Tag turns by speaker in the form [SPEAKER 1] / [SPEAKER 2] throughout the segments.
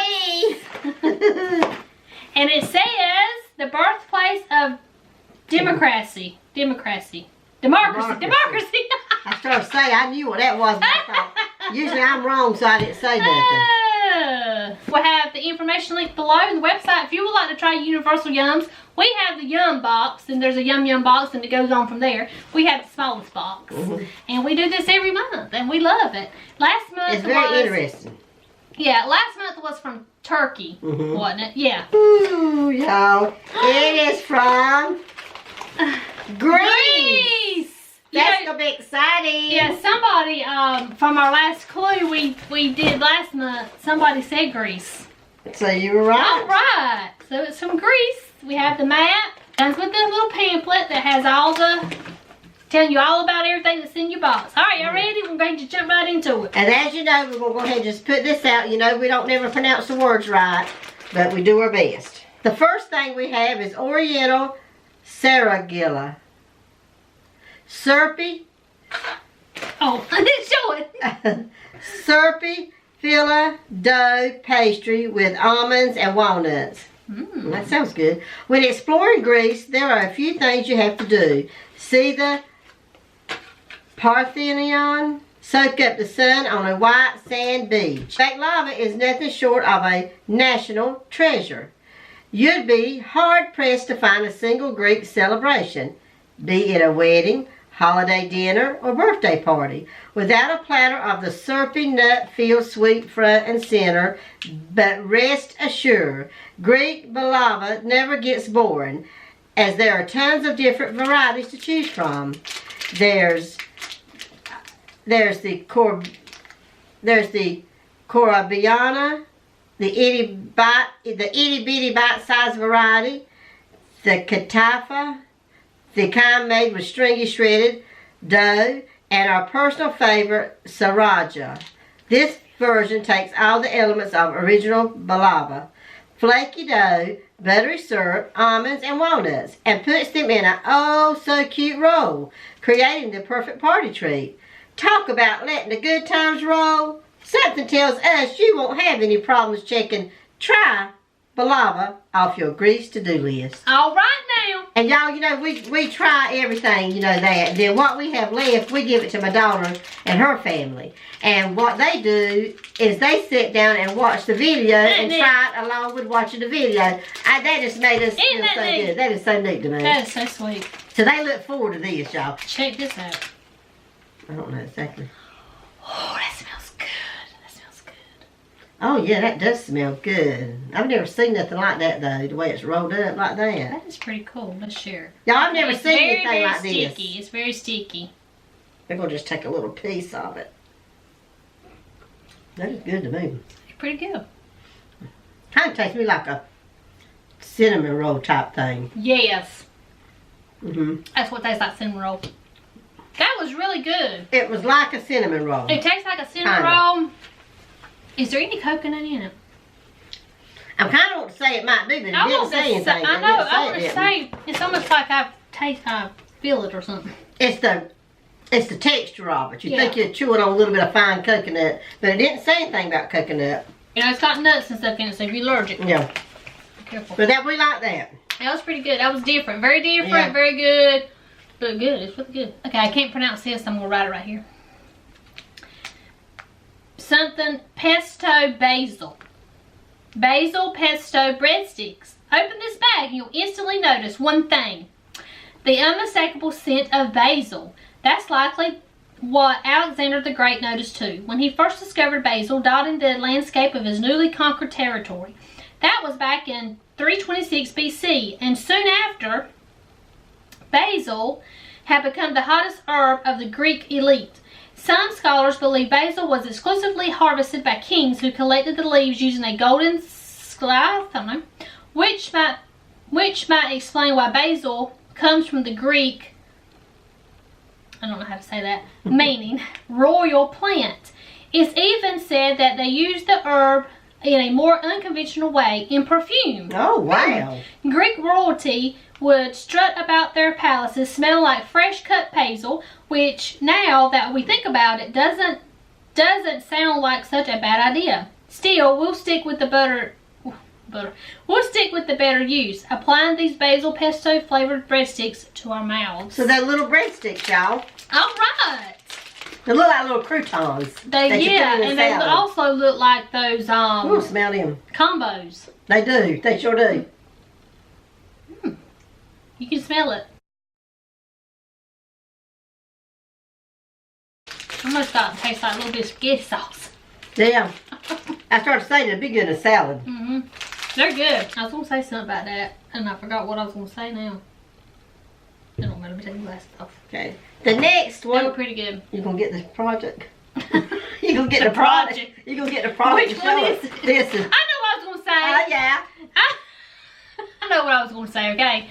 [SPEAKER 1] me.
[SPEAKER 2] And it says the birthplace of democracy. Democracy.
[SPEAKER 1] I started to say, I knew what that was, but I thought, usually I'm wrong, so I didn't say nothing.
[SPEAKER 2] We'll have the information link below in the website. If you would like to try Universal Yums, we have the Yum box, and there's a Yum Yum box, and it goes on from there. We have the smallest box. And we do this every month, and we love it. Last month
[SPEAKER 1] it's very interesting.
[SPEAKER 2] Yeah, last month was from Turkey, wasn't it? Yeah.
[SPEAKER 1] Ooh, y'all. It is from Greece. That's gonna be exciting.
[SPEAKER 2] Yeah, somebody from our last clue we did last month, somebody said Greece.
[SPEAKER 1] So you were right.
[SPEAKER 2] All right. So it's from Greece. We have the map. Comes with this little pamphlet that has all the, telling you all about everything that's in your box. All right, y'all ready? We're going to jump right into it.
[SPEAKER 1] And as you know, we're going to go ahead and just put this out. You know, we don't never pronounce the words right, but we do our best. The first thing we have is Oriental Saragli. Syrupy.
[SPEAKER 2] Oh, I didn't show it.
[SPEAKER 1] Syrupy filler dough pastry with almonds and walnuts. That sounds good. When exploring Greece, there are a few things you have to do. See the Parthenon, soak up the sun on a white sand beach. Baklava is nothing short of a national treasure. You'd be hard-pressed to find a single Greek celebration, be it a wedding, holiday dinner, or birthday party, without a platter of the syrupy nut-filled sweet front and center. But rest assured, Greek baklava never gets boring, as there are tons of different varieties to choose from. There's the Korabiana, the itty bitty bite-sized variety, the Katafa, the kind made with stringy shredded dough, and our personal favorite, Sriracha. This version takes all the elements of original baklava, flaky dough, buttery syrup, almonds, and walnuts, and puts them in an oh so cute roll, creating the perfect party treat. Talk about letting the good times roll. Something tells us you won't have any problems checking try baklava off your Greece to-do list.
[SPEAKER 2] All right now.
[SPEAKER 1] And y'all, you know, we try everything, you know, that. And then what we have left, we give it to my daughter and her family. And what they do is they sit down and watch the video and try it along with watching the video. That just made us feel so good. That is so neat to me.
[SPEAKER 2] That is so sweet.
[SPEAKER 1] So they look forward to this, y'all.
[SPEAKER 2] Check this out.
[SPEAKER 1] I don't know exactly.
[SPEAKER 2] Oh, that smells good. That smells good.
[SPEAKER 1] Oh, yeah, that does smell good. I've never seen nothing like that, though, the way it's rolled up like that.
[SPEAKER 2] That is pretty cool. Let's share.
[SPEAKER 1] Y'all, I've never seen anything like
[SPEAKER 2] sticky.
[SPEAKER 1] this.
[SPEAKER 2] It's very sticky.
[SPEAKER 1] We're going to just take a little piece of it. That is good to me.
[SPEAKER 2] It's pretty good.
[SPEAKER 1] Kind of tastes me like a cinnamon roll type thing.
[SPEAKER 2] Yes. That's what tastes like, cinnamon roll. That was really good.
[SPEAKER 1] It was like a cinnamon roll.
[SPEAKER 2] It tastes like a cinnamon roll. Is there any coconut in it?
[SPEAKER 1] I kind of want to say it might be, but it didn't say anything.
[SPEAKER 2] I know. I want to say it's almost like I feel it or something.
[SPEAKER 1] It's the texture of it. You think you're chewing on a little bit of fine coconut, but it didn't say anything about coconut.
[SPEAKER 2] You know, it's got nuts and stuff in it, so if you're allergic,
[SPEAKER 1] yeah,
[SPEAKER 2] be careful.
[SPEAKER 1] But we like that.
[SPEAKER 2] That was pretty good. That was different. Very different. Very good. But good. It's really good. Okay, I can't pronounce this. I'm gonna write it right here. Something pesto basil. Basil pesto breadsticks. Open this bag and you'll instantly notice one thing. The unmistakable scent of basil. That's likely what Alexander the Great noticed too, when he first discovered basil dotting the landscape of his newly conquered territory. That was back in 326 BC, and soon after, basil had become the hottest herb of the Greek elite. Some scholars believe basil was exclusively harvested by kings who collected the leaves using a golden scythe, which might explain why basil comes from the Greek, I don't know how to say that, meaning royal plant. It's even said that they used the herb in a more unconventional way in perfume.
[SPEAKER 1] Oh, wow.
[SPEAKER 2] Greek royalty would strut about their palaces smelling like fresh cut basil, which now that we think about it doesn't sound like such a bad idea. Still, we'll stick with the We'll stick with the better use, applying these basil pesto flavored breadsticks to our mouths.
[SPEAKER 1] So they're little breadsticks, y'all.
[SPEAKER 2] All right.
[SPEAKER 1] They look like little croutons.
[SPEAKER 2] And they also look like those
[SPEAKER 1] Ooh, smell them.
[SPEAKER 2] combos.
[SPEAKER 1] They do. They sure do.
[SPEAKER 2] You can smell it. Almost starting to taste like a little bit of spaghetti sauce.
[SPEAKER 1] Yeah. I started saying it'd be good in a salad.
[SPEAKER 2] They're good. I was going to say something about that, and I forgot what I was going to say now. It don't matter. Let me take my glasses off.
[SPEAKER 1] Okay. The next one.
[SPEAKER 2] They were pretty good.
[SPEAKER 1] You're going to get this project. You're going to get the project. You're going to get the project.
[SPEAKER 2] Which one is it?
[SPEAKER 1] This is.
[SPEAKER 2] I know what I was going to say.
[SPEAKER 1] Yeah.
[SPEAKER 2] I know what I was going to say, okay?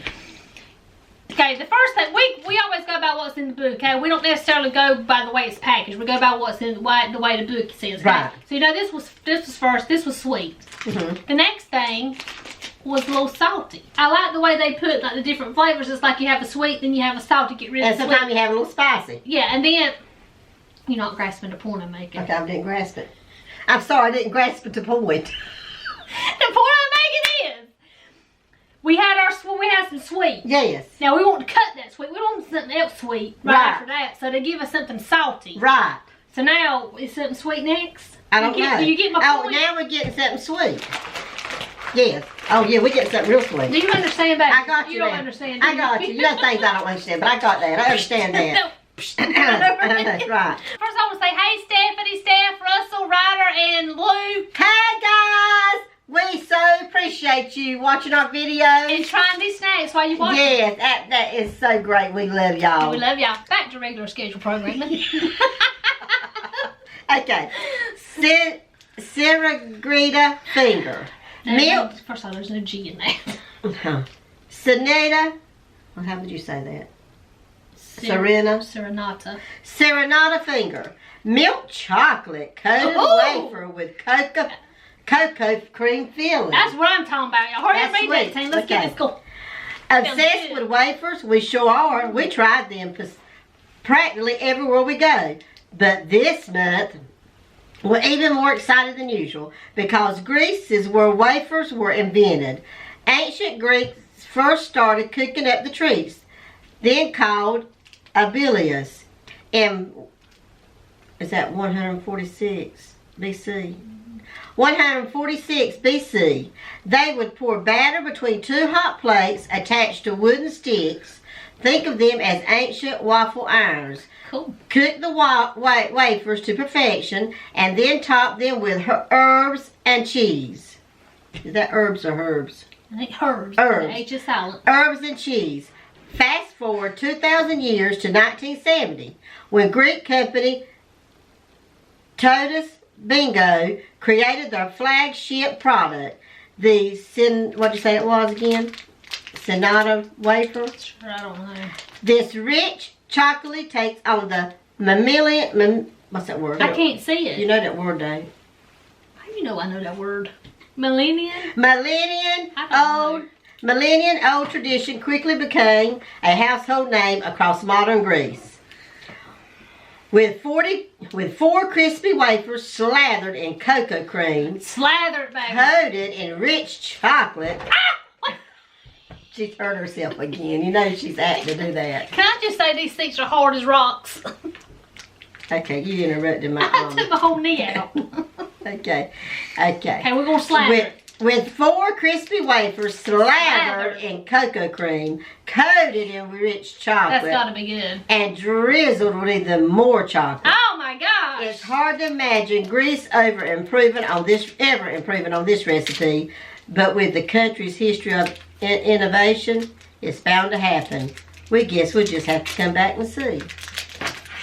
[SPEAKER 2] Okay, the first thing, we always go by what's in the book, okay? We don't necessarily go by the way it's packaged. We go by what's in the way the book says, okay?
[SPEAKER 1] Right.
[SPEAKER 2] So, you know, this was first. This was sweet. The next thing was a little salty. I like the way they put like the different flavors. It's like you have a sweet, then you have a salty, get rid of
[SPEAKER 1] and
[SPEAKER 2] the sweet.
[SPEAKER 1] sometimes you have a little spicy.
[SPEAKER 2] Yeah, and then you're not grasping the point I'm making.
[SPEAKER 1] Okay, I didn't grasp it. I'm sorry, I didn't grasp it to point.
[SPEAKER 2] The point I'm making is we had some sweet.
[SPEAKER 1] Yes.
[SPEAKER 2] Now we want to cut that sweet. We don't want something else sweet right after that. So they give us something salty.
[SPEAKER 1] Right.
[SPEAKER 2] So now is something sweet next?
[SPEAKER 1] I don't know.
[SPEAKER 2] Do you get my point?
[SPEAKER 1] Oh, now we're getting something sweet. Yes. Oh, yeah, we're getting something real sweet.
[SPEAKER 2] Do you understand that?
[SPEAKER 1] I got you.
[SPEAKER 2] You don't understand.
[SPEAKER 1] I got you. You know things I don't understand, but I got that. I understand that. That's right.
[SPEAKER 2] First, I want to say, hey, Stephanie, Steph, Russell, Ryder, and Luke.
[SPEAKER 1] Hey, guys. We so appreciate you watching our videos.
[SPEAKER 2] And trying these snacks while you watch
[SPEAKER 1] Yes, that is so great. We love y'all.
[SPEAKER 2] We love y'all. Back to regular schedule programming.
[SPEAKER 1] Okay. Serenata Finger. Milk.
[SPEAKER 2] First of all, there's no G in that.
[SPEAKER 1] Serenata. Well, how would you say that?
[SPEAKER 2] Serenata.
[SPEAKER 1] Serenata Finger. Milk chocolate coated wafer with cocoa cream filling.
[SPEAKER 2] That's what I'm talking about. Y'all hurry up and read that thing. Let's get this going.
[SPEAKER 1] Obsessed with wafers? We sure are. We tried them practically everywhere we go. But this month, we're even more excited than usual because Greece is where wafers were invented. Ancient Greeks first started cooking up the treats, then called Abilius, in, is that 146 BC? 146 BC. They would pour batter between two hot plates attached to wooden sticks. Think of them as ancient waffle irons.
[SPEAKER 2] Cool.
[SPEAKER 1] Cook the wafers to perfection and then top them with herbs and cheese. Is that herbs or herbs?
[SPEAKER 2] I think herbs.
[SPEAKER 1] Herbs.
[SPEAKER 2] The H is silent.
[SPEAKER 1] Herbs and cheese. Fast forward 2,000 years to 1970 when Greek company Tottis Bingo created their flagship product, the what'd you say it was again? Serenata wafer.
[SPEAKER 2] Sure, I don't know.
[SPEAKER 1] This rich chocolate takes on the mammalian. What's that word?
[SPEAKER 2] I can't see it.
[SPEAKER 1] You know that word, don't you?
[SPEAKER 2] How do you know I know that word? Millennium
[SPEAKER 1] old tradition quickly became a household name across modern Greece. With four crispy wafers slathered in cocoa cream,
[SPEAKER 2] slathered, baby,
[SPEAKER 1] coated in rich chocolate. She's hurt herself again. You know she's apt to do that.
[SPEAKER 2] Can I just say these things are hard as rocks?
[SPEAKER 1] Okay, you interrupted my
[SPEAKER 2] I took my whole knee out.
[SPEAKER 1] Okay,
[SPEAKER 2] we're going to slather.
[SPEAKER 1] With four crispy wafers slathered in cocoa cream, coated in rich chocolate.
[SPEAKER 2] That's got to be good.
[SPEAKER 1] And drizzled with even more chocolate.
[SPEAKER 2] Oh my gosh!
[SPEAKER 1] It's hard to imagine Greece ever improving on this recipe, but with the country's history of innovation, it's bound to happen. We guess we'll just have to come back and see.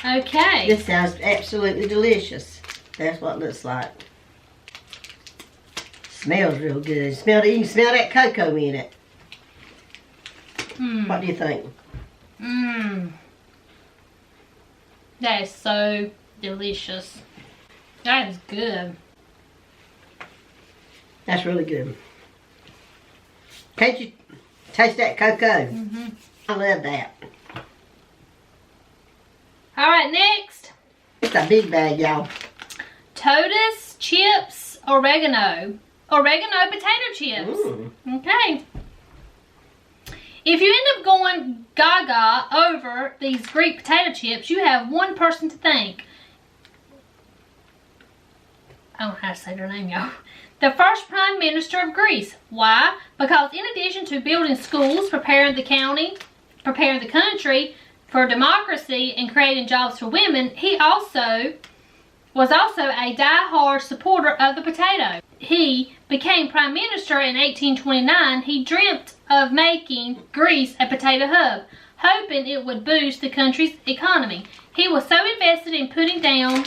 [SPEAKER 2] Okay.
[SPEAKER 1] This sounds absolutely delicious. That's what it looks like. Smells real good. You can smell that cocoa in it. What do you think?
[SPEAKER 2] That is so delicious. That is good.
[SPEAKER 1] That's really good. Can't you taste that cocoa? I love that. All
[SPEAKER 2] right, next.
[SPEAKER 1] It's a big bag, y'all.
[SPEAKER 2] Tottis chips oregano. Oregano potato chips.
[SPEAKER 1] Ooh.
[SPEAKER 2] Okay. If you end up going gaga over these Greek potato chips, you have one person to thank. I don't know how to say their name, y'all. The first Prime Minister of Greece. Why? Because in addition to building schools, preparing the country for democracy and creating jobs for women, he was also a die-hard supporter of the potato. He became Prime Minister in 1829. He dreamt of making Greece a potato hub, hoping it would boost the country's economy. He was so invested in putting down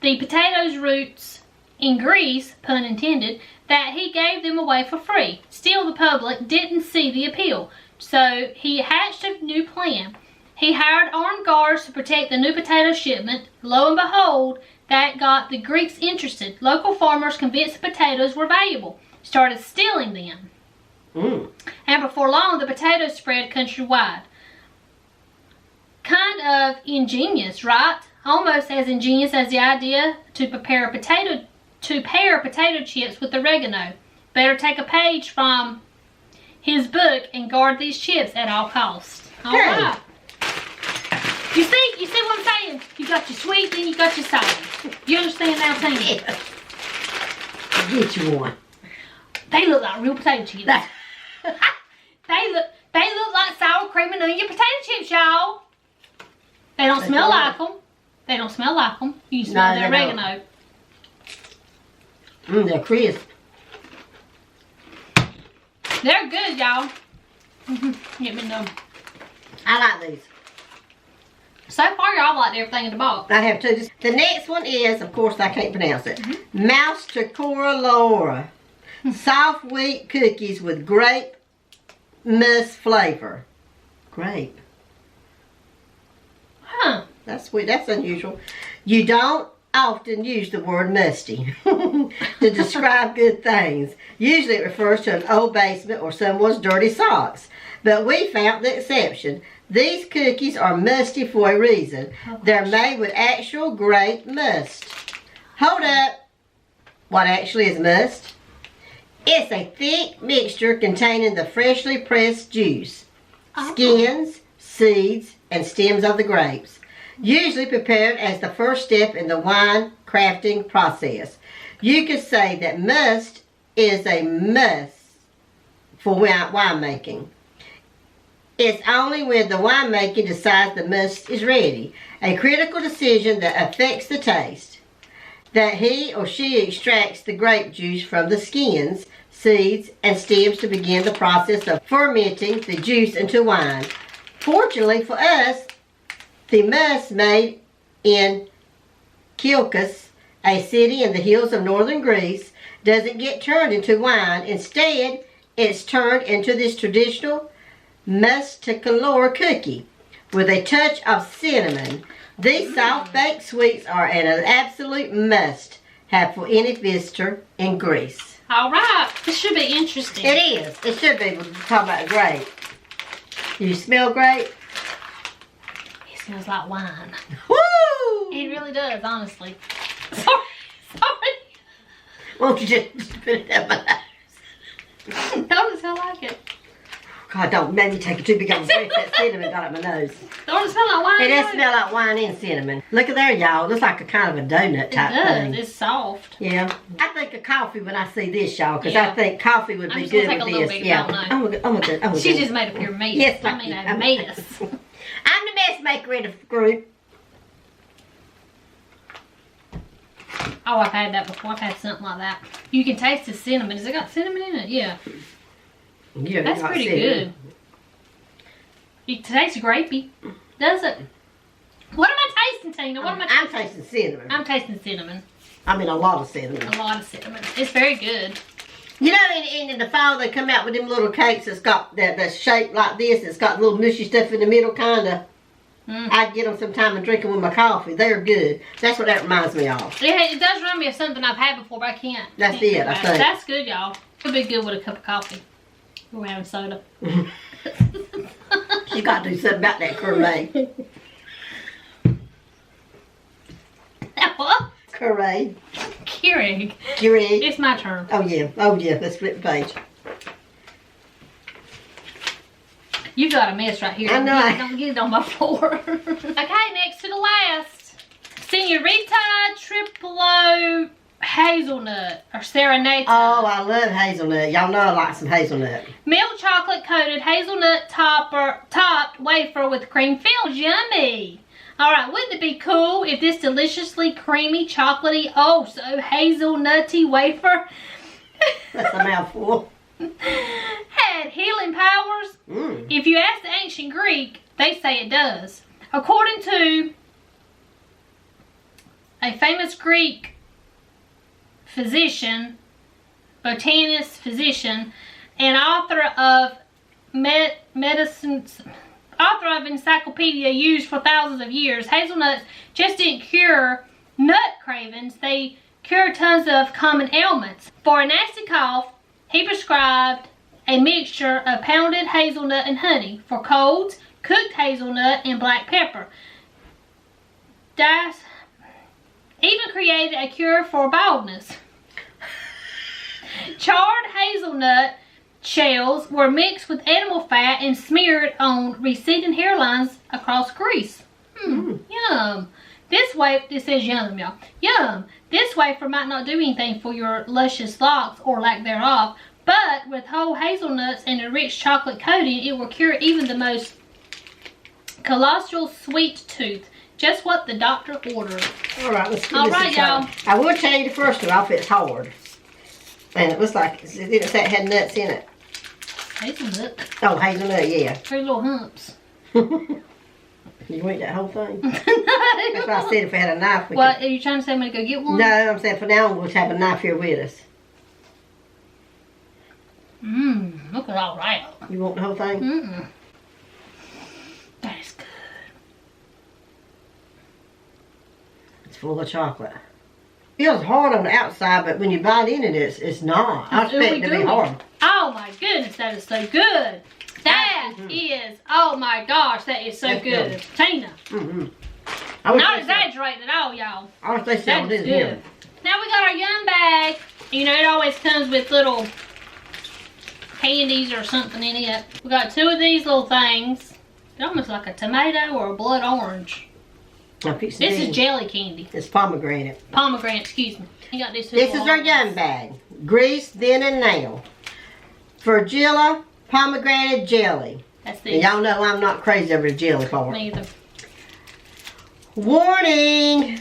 [SPEAKER 2] the potatoes' roots in Greece, pun intended, that he gave them away for free. Still, the public didn't see the appeal, so he hatched a new plan. He hired armed guards to protect the new potato shipment. Lo and behold, that got the Greeks interested. Local farmers, convinced the potatoes were valuable, started stealing them. And before long, the potatoes spread countrywide. Kind of ingenious, right? Almost as ingenious as the idea to pair potato chips with oregano. Better take a page from his book and guard these chips at all costs. All right. You see what I'm saying? You got your sweet, then you got your sour. You understand now, Tina?
[SPEAKER 1] Yeah. I'll get you one.
[SPEAKER 2] They look like real potato chips. They look like sour cream and onion potato chips, y'all. They don't smell like them. They don't smell like them. You smell the oregano.
[SPEAKER 1] They're crisp.
[SPEAKER 2] They're good, y'all. Let me know.
[SPEAKER 1] I like these.
[SPEAKER 2] So far, y'all like everything in the box.
[SPEAKER 1] I have two. The next one is, of course, I can't pronounce it. Mouse Chicora Laura. Soft wheat cookies with grape mousse flavor. Grape.
[SPEAKER 2] Huh.
[SPEAKER 1] That's sweet. That's unusual. You don't often use the word musty to describe good things. Usually it refers to an old basement or someone's dirty socks. But we found the exception. These cookies are musty for a reason. They're made with actual grape must. Hold up. What actually is must? It's a thick mixture containing the freshly pressed juice, skins, seeds, and stems of the grapes. Usually prepared as the first step in the wine crafting process. You could say that must is a must for winemaking. It's only when the winemaker decides the must is ready, a critical decision that affects the taste, that he or she extracts the grape juice from the skins, seeds, and stems to begin the process of fermenting the juice into wine. Fortunately for us, the must made in Kokos, a city in the hills of northern Greece, doesn't get turned into wine. Instead, it's turned into this traditional musticolor cookie with a touch of cinnamon. These soft-baked sweets are an absolute must-have for any visitor in Greece.
[SPEAKER 2] All right. This should be interesting.
[SPEAKER 1] It is. It should be. We're talking about grape. You smell grape?
[SPEAKER 2] It smells like wine.
[SPEAKER 1] Woo!
[SPEAKER 2] It really does, honestly. Sorry.
[SPEAKER 1] Won't you just put it up my nose?
[SPEAKER 2] Don't it smell like it?
[SPEAKER 1] God, don't make me take a too big of a breath. That cinnamon got up my nose.
[SPEAKER 2] Don't it smell like wine?
[SPEAKER 1] It does smell like wine and cinnamon. Look at there, y'all. It looks like a kind of a donut type thing.
[SPEAKER 2] It does. It's soft.
[SPEAKER 1] Yeah. I think of coffee when I see this, y'all, because I think coffee would be good with this. Yeah. I'm good.
[SPEAKER 2] She just made a pure mess.
[SPEAKER 1] Yes,
[SPEAKER 2] I mean, a mess.
[SPEAKER 1] I'm the mess maker in the group.
[SPEAKER 2] Oh, I've had that before. I've had something like that. You can taste the cinnamon. Has it got cinnamon in it? Yeah.
[SPEAKER 1] Yeah,
[SPEAKER 2] that's pretty good. It tastes grapey, does it? What am I tasting, Tina? What am I tasting?
[SPEAKER 1] I'm tasting cinnamon.
[SPEAKER 2] I'm tasting cinnamon.
[SPEAKER 1] I mean, a lot of cinnamon.
[SPEAKER 2] A lot of cinnamon. It's very good.
[SPEAKER 1] You know, in the fall, they come out with them little cakes that's got that's shaped like this. It's got little mushy stuff in the middle, kind of. I'd get them sometime and drink them with my coffee. They're good. That's what that reminds me of.
[SPEAKER 2] Yeah, it does remind me of something I've had before, but I can't.
[SPEAKER 1] That's it, I think.
[SPEAKER 2] That's good, y'all. It'll be good with a cup of coffee. We're having soda.
[SPEAKER 1] You got to do something about that gourmet.
[SPEAKER 2] What?
[SPEAKER 1] Keurig.
[SPEAKER 2] Keurig.
[SPEAKER 1] Keurig.
[SPEAKER 2] It's my turn.
[SPEAKER 1] Oh yeah, let's flip the page.
[SPEAKER 2] You got a mess right here.
[SPEAKER 1] I know.
[SPEAKER 2] Don't get it on my floor. Okay, next to the last. Senorita Triplo Hazelnut or Serenata.
[SPEAKER 1] Oh, I love hazelnut. Y'all know I like some hazelnut.
[SPEAKER 2] Milk chocolate coated hazelnut topped wafer with cream filled. Yummy. Alright, wouldn't it be cool if this deliciously creamy, chocolatey, oh so hazelnutty wafer
[SPEAKER 1] That's a mouthful.
[SPEAKER 2] had healing powers? If you ask the ancient Greek, they say it does. According to a famous Greek physician, botanist physician, and author of medicines, author of encyclopedia used for thousands of years, hazelnuts just didn't cure nut cravings, they cure tons of common ailments. For a nasty cough, he prescribed a mixture of pounded hazelnut and honey. For colds, cooked hazelnut and black pepper. Das even created a cure for baldness. Charred hazelnut shells were mixed with animal fat and smeared on receding hairlines across Greece. Yum. This says yum, y'all. Yum. This wafer might not do anything for your luscious locks or lack thereof, but with whole hazelnuts and a rich chocolate coating, it will cure even the most colossal sweet tooth. Just what the doctor ordered.
[SPEAKER 1] All right, let's give
[SPEAKER 2] All
[SPEAKER 1] this
[SPEAKER 2] right,
[SPEAKER 1] a try.
[SPEAKER 2] y'all.
[SPEAKER 1] I will tell you the first one off. It's hard, and it looks like it didn't say it had nuts in it.
[SPEAKER 2] Hazelnut.
[SPEAKER 1] Oh, hazelnut, yeah.
[SPEAKER 2] 3 little humps.
[SPEAKER 1] You want that whole thing?
[SPEAKER 2] No.
[SPEAKER 1] That's why I said if I had a knife, we
[SPEAKER 2] What,
[SPEAKER 1] could.
[SPEAKER 2] are you trying to say I'm going to go get one?
[SPEAKER 1] No, I'm saying for now on we'll have a knife here with us.
[SPEAKER 2] Look at all right.
[SPEAKER 1] You want the whole thing?
[SPEAKER 2] That is good.
[SPEAKER 1] It's full of chocolate. Feels hard on the outside, but when you bite into it, it's not. I expect it to be hard.
[SPEAKER 2] Oh my goodness, that is so good. That is, oh my gosh, that is so
[SPEAKER 1] That's
[SPEAKER 2] good.
[SPEAKER 1] good.
[SPEAKER 2] Tina. Not exaggerating at all, y'all.
[SPEAKER 1] I wish they
[SPEAKER 2] That
[SPEAKER 1] sold
[SPEAKER 2] is
[SPEAKER 1] this
[SPEAKER 2] good.
[SPEAKER 1] here.
[SPEAKER 2] Now we got our yum bag. You know, it always comes with little candies or something in it. We got 2 of these little things. It's almost like a tomato or a blood orange. This is jelly candy.
[SPEAKER 1] It's pomegranate.
[SPEAKER 2] Pomegranate, excuse me. You got these 2
[SPEAKER 1] This is our yum bag. Grease then and now. Frugeli pomegranate jelly.
[SPEAKER 2] That's
[SPEAKER 1] And
[SPEAKER 2] this.
[SPEAKER 1] y'all know I'm not crazy over the jelly part.
[SPEAKER 2] Neither.
[SPEAKER 1] Warning!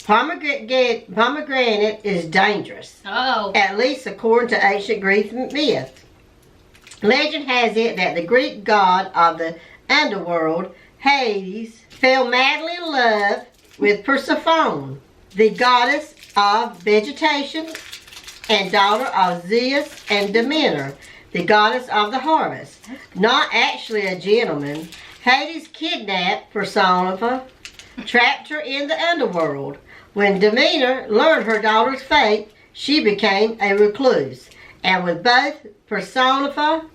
[SPEAKER 1] Pomegranate is dangerous.
[SPEAKER 2] Oh.
[SPEAKER 1] At least according to ancient Greek myth. Legend has it that the Greek god of the underworld, Hades, fell madly in love with Persephone, the goddess of vegetation and daughter of Zeus and Demeter, the goddess of the harvest. Not actually a gentleman, Hades kidnapped Persephone, trapped her in the underworld. When Demeter learned her daughter's fate, she became a recluse. And with both Persephone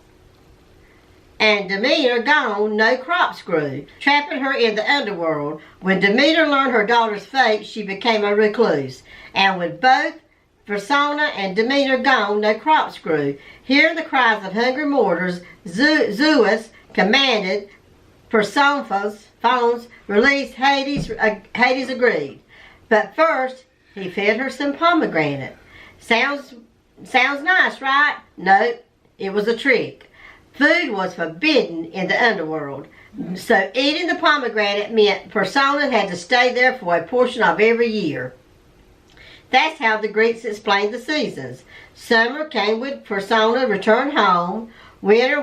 [SPEAKER 1] and Demeter gone, no crops grew, trapping her in the underworld. When Demeter learned her daughter's fate, she became a recluse. And with both Persona and Demeter gone, no crops grew. Hearing the cries of hungry mortals, Zeus commanded Persephone's release. Hades agreed. But first, he fed her some pomegranate. Sounds nice, right? Nope, it was a trick. Food was forbidden in the underworld. So eating the pomegranate meant Persona had to stay there for a portion of every year. That's how the Greeks explained the seasons. Summer came when Persona returned home. Winter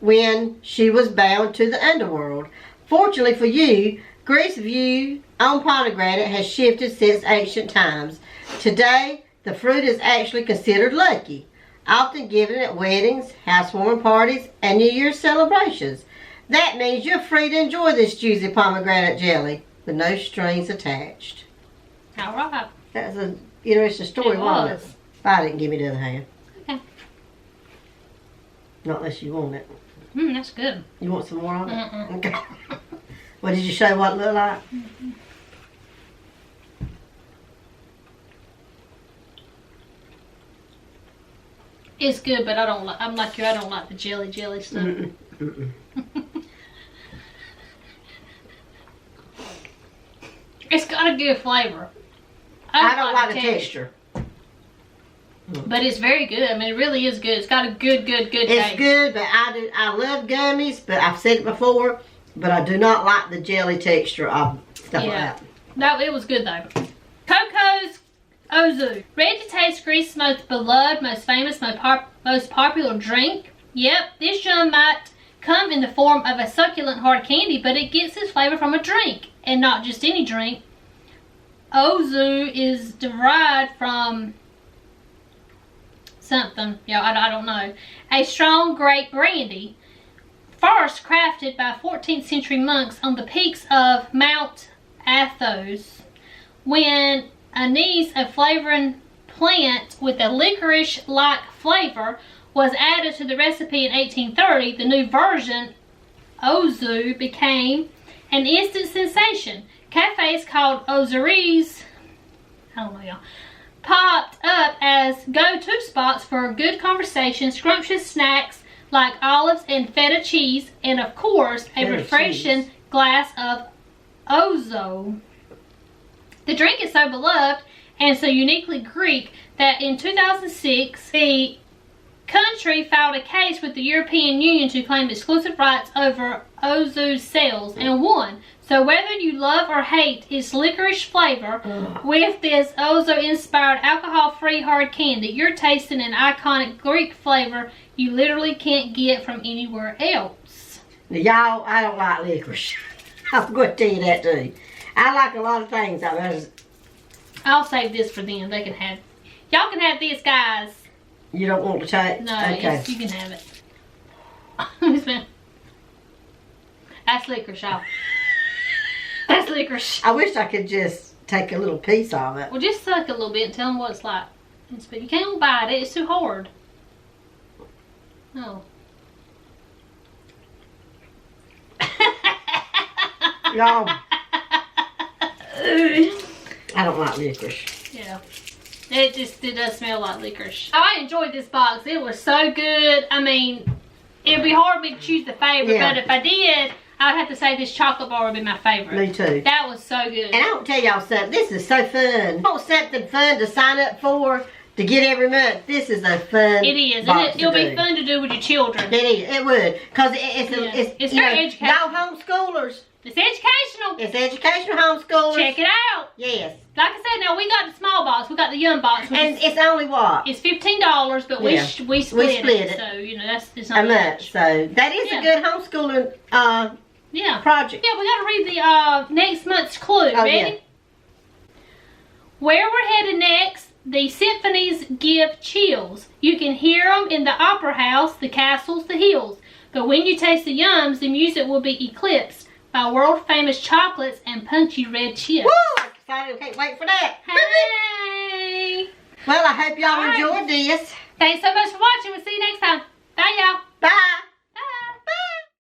[SPEAKER 1] when she was bound to the underworld. Fortunately for you, Greece's view on pomegranate has shifted since ancient times. Today, the fruit is actually considered lucky, often given at weddings, housewarming parties, and New Year's celebrations. That means you're free to enjoy this juicy pomegranate jelly with no strings attached.
[SPEAKER 2] All right.
[SPEAKER 1] That's a interesting story, wasn't it? I didn't give me the other hand.
[SPEAKER 2] Okay.
[SPEAKER 1] Not unless you want it.
[SPEAKER 2] That's good.
[SPEAKER 1] You want some more of it?
[SPEAKER 2] Mm-mm.
[SPEAKER 1] Okay. Well, did you show what it looked like?
[SPEAKER 2] It's good, but I don't like. I'm like you. I don't like the jelly stuff. It's got a good flavor.
[SPEAKER 1] I don't like the texture.
[SPEAKER 2] But it's very good. I mean, it really is good. It's got a good taste.
[SPEAKER 1] It's good, but I love gummies, but I've said it before, but I do not like the jelly texture of stuff like that.
[SPEAKER 2] No, it was good though. Kokos Ouzo. Ready to taste Greece's most beloved, most famous, most popular drink? Yep, this gem might come in the form of a succulent hard candy, but it gets its flavor from a drink, and not just any drink. Ouzo is derived from something, I don't know. A strong grape brandy, first crafted by 14th century monks on the peaks of Mount Athos, when anise, a flavoring plant with a licorice-like flavor, was added to the recipe in 1830. The new version, Ouzo, became an instant sensation. Cafes called Ouzeries, I don't know y'all, popped up as go-to spots for good conversation, scrumptious snacks like olives and feta cheese, and of course, a refreshing glass of Ouzo. The drink is so beloved and so uniquely Greek that in 2006, the country filed a case with the European Union to claim exclusive rights over Ouzo's sales and won. So whether you love or hate its licorice flavor, with this Ouzo-inspired alcohol-free hard candy, you're tasting an iconic Greek flavor you literally can't get from anywhere else.
[SPEAKER 1] Now, y'all, I don't like licorice. I'm going to tell you that too. I like a lot of things.
[SPEAKER 2] I'll save this for them. They can have. Y'all can have this, guys.
[SPEAKER 1] You don't want to take?
[SPEAKER 2] No,
[SPEAKER 1] okay.
[SPEAKER 2] You can have it. That's licorice, y'all. That's licorice.
[SPEAKER 1] I wish I could just take a little piece of it.
[SPEAKER 2] Well, just suck a little bit and tell them what it's like. But you can't bite it. It's too hard. No.
[SPEAKER 1] Y'all. I don't like licorice.
[SPEAKER 2] Yeah. It does smell like licorice. I enjoyed this box. It was so good. I mean, it would be hard for me to choose the favorite, but if I did, I would have to say this chocolate bar would be my favorite.
[SPEAKER 1] Me too.
[SPEAKER 2] That was so good.
[SPEAKER 1] And I want to tell y'all something. This is so fun. You want something fun to sign up for to get every month? This is a fun
[SPEAKER 2] It is. And it'll be fun to do with your children.
[SPEAKER 1] It is. It would. Because it's
[SPEAKER 2] very educational.
[SPEAKER 1] Y'all homeschoolers.
[SPEAKER 2] It's educational.
[SPEAKER 1] It's educational homeschoolers.
[SPEAKER 2] Check it out.
[SPEAKER 1] Yes.
[SPEAKER 2] Like I said, now we got the small box. We got the young box.
[SPEAKER 1] And it's only what?
[SPEAKER 2] It's $15, but we split it. So, you know, it's not much.
[SPEAKER 1] So, that is a good homeschooling project.
[SPEAKER 2] Yeah, we got to read the next month's clue. Ready? Yeah. Where we're headed next, the symphonies give chills. You can hear them in the opera house, the castles, the hills. But when you taste the yums, the music will be eclipsed by world-famous chocolates and punchy red chips.
[SPEAKER 1] Woo! I'm excited. Can't wait for that.
[SPEAKER 2] Hey!
[SPEAKER 1] Well, I hope y'all enjoyed this.
[SPEAKER 2] Thanks so much for watching. We'll see you next time. Bye, y'all.
[SPEAKER 1] Bye.